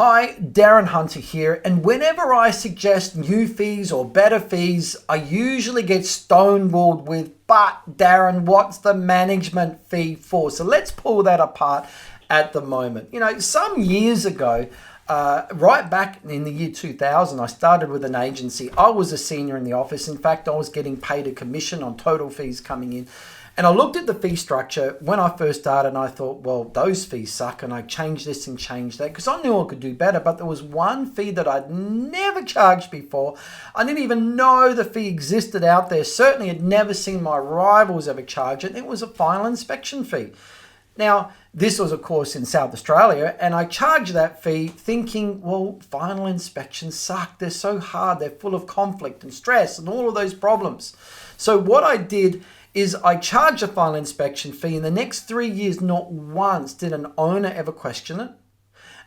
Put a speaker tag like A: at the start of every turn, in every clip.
A: Hi, Darren Hunter here, and whenever I suggest new fees or better fees, I usually get stonewalled with, but Darren, what's the management fee for? So let's pull that apart at the moment. You know, some years ago, right back in the year 2000, I started with an agency. I was a senior in the office. In fact, I was getting paid a commission on total fees coming in. And I looked at the fee structure when I first started and I thought, well, those fees suck. And I changed this and changed that because I knew I could do better. But there was one fee that I'd never charged before. I didn't even know the fee existed out there. Certainly had never seen my rivals ever charge it. It was a final inspection fee. Now, this was, of course, in South Australia, and I charged that fee thinking, well, final inspections suck. They're so hard. They're full of conflict and stress and all of those problems. So what I did is I charged a final inspection fee. In the next 3 years, not once did an owner ever question it,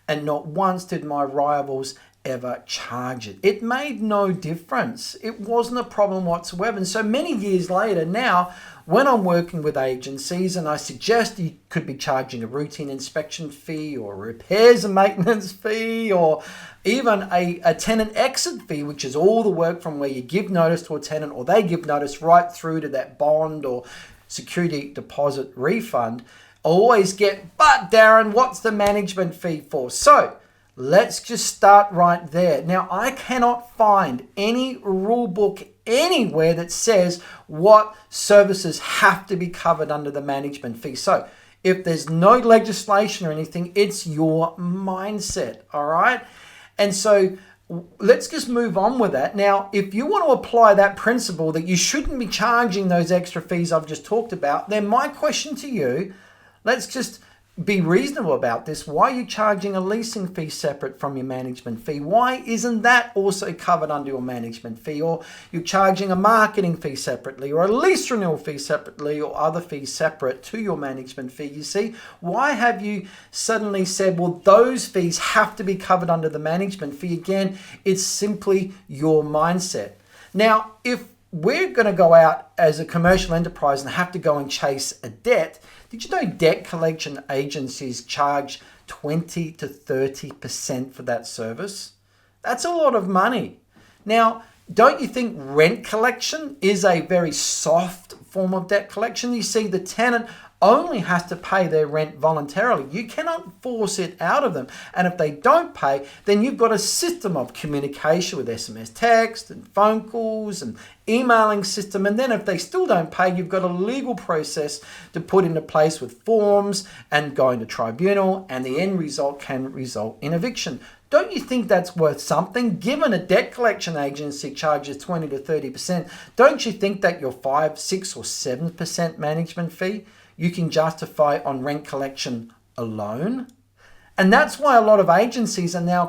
A: and not once did my rivals ever charge it. It made no difference. It wasn't a problem whatsoever. And so many years later now, when I'm working with agencies and I suggest you could be charging a routine inspection fee or repairs and maintenance fee or even a tenant exit fee, which is all the work from where you give notice to a tenant or they give notice right through to that bond or security deposit refund, I always get, but Darren, what's the management fee for? So let's just start right there. Now, I cannot find any rule book anywhere that says what services have to be covered under the management fee. So if there's no legislation or anything, it's your mindset, all right? And so let's just move on with that. Now, if you want to apply that principle that you shouldn't be charging those extra fees I've just talked about, then my question to you, let's just be reasonable about this. Why are you charging a leasing fee separate from your management fee? Why isn't that also covered under your management fee? Or you're charging a marketing fee separately or a lease renewal fee separately or other fees separate to your management fee? You see, why have you suddenly said, well, those fees have to be covered under the management fee? Again, it's simply your mindset. Now, if we're going to go out as a commercial enterprise and have to go and chase a debt, did you know debt collection agencies charge 20 to 30% for that service? That's a lot of money. Now, don't you think rent collection is a very soft form of debt collection? You see, the tenant only has to pay their rent voluntarily. You cannot force it out of them. And if they don't pay, then you've got a system of communication with SMS text and phone calls and emailing system. And then if they still don't pay, you've got a legal process to put into place with forms and going to tribunal. And the end result can result in eviction. Don't you think that's worth something? Given a debt collection agency charges 20 to 30%, don't you think that your 5, 6 or 7% management fee you can justify on rent collection alone? And that's why a lot of agencies are now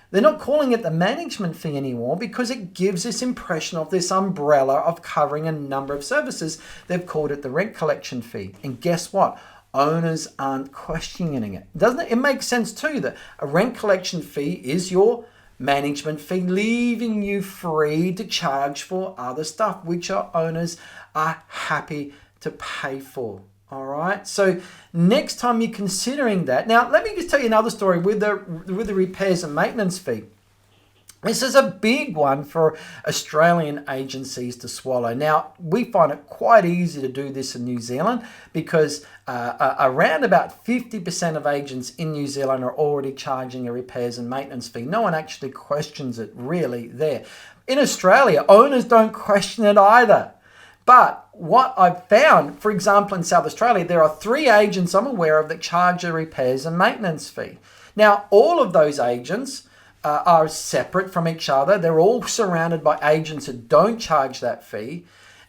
A: they're not calling it the management fee anymore because it gives this impression of this umbrella of covering a number of services. They've called it the rent collection fee. And guess what? Owners aren't questioning it. Doesn't it? It makes sense too that a rent collection fee is your management fee, leaving you free to charge for other stuff, which our owners are happy to pay for. All right. So next time you're considering that, now let me just tell you another story with the repairs and maintenance fee. This is a big one for Australian agencies to swallow. Now, we find it quite easy to do this in New Zealand because around about 50% of agents in New Zealand are already charging a repairs and maintenance fee. No one actually questions it really there. In Australia, owners don't question it either. But what I've found, for example, in South Australia, there are 3 agents I'm aware of that charge a repairs and maintenance fee. Now, all of those agents are separate from each other. They're all surrounded by agents that don't charge that fee.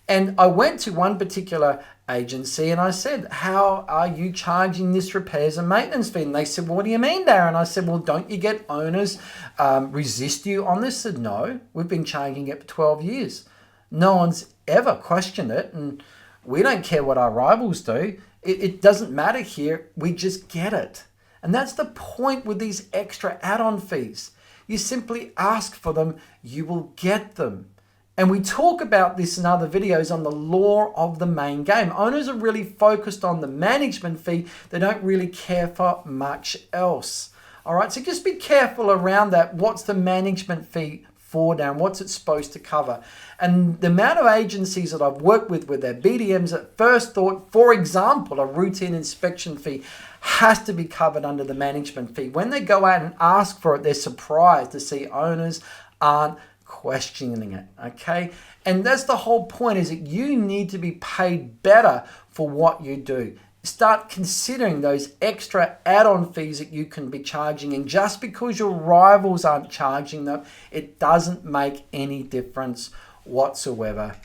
A: And I went to one particular agency and I said, how are you charging this repairs and maintenance fee? And they said, well, what do you mean, Darren? I said, well, don't you get owners resist you on this? I said, no, we've been charging it for 12 years. No one's ever questioned it, and we don't care what our rivals do. It doesn't matter here. We just get it. And that's the point with these extra add-on fees. You simply ask for them, you will get them. And we talk about this in other videos on the law of the main game. Owners are really focused on the management fee. They don't really care for much else. All right, so just be careful around that. What's the management fee for, Darren? What's it supposed to cover? And the amount of agencies that I've worked with their BDMs at first thought, for example, a routine inspection fee has to be covered under the management fee. When they go out and ask for it, they're surprised to see owners aren't questioning it, okay? And that's the whole point, is that you need to be paid better for what you do. Start considering those extra add-on fees that you can be charging. And just because your rivals aren't charging them, it doesn't make any difference whatsoever.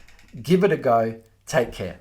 A: Give it a go. Take care.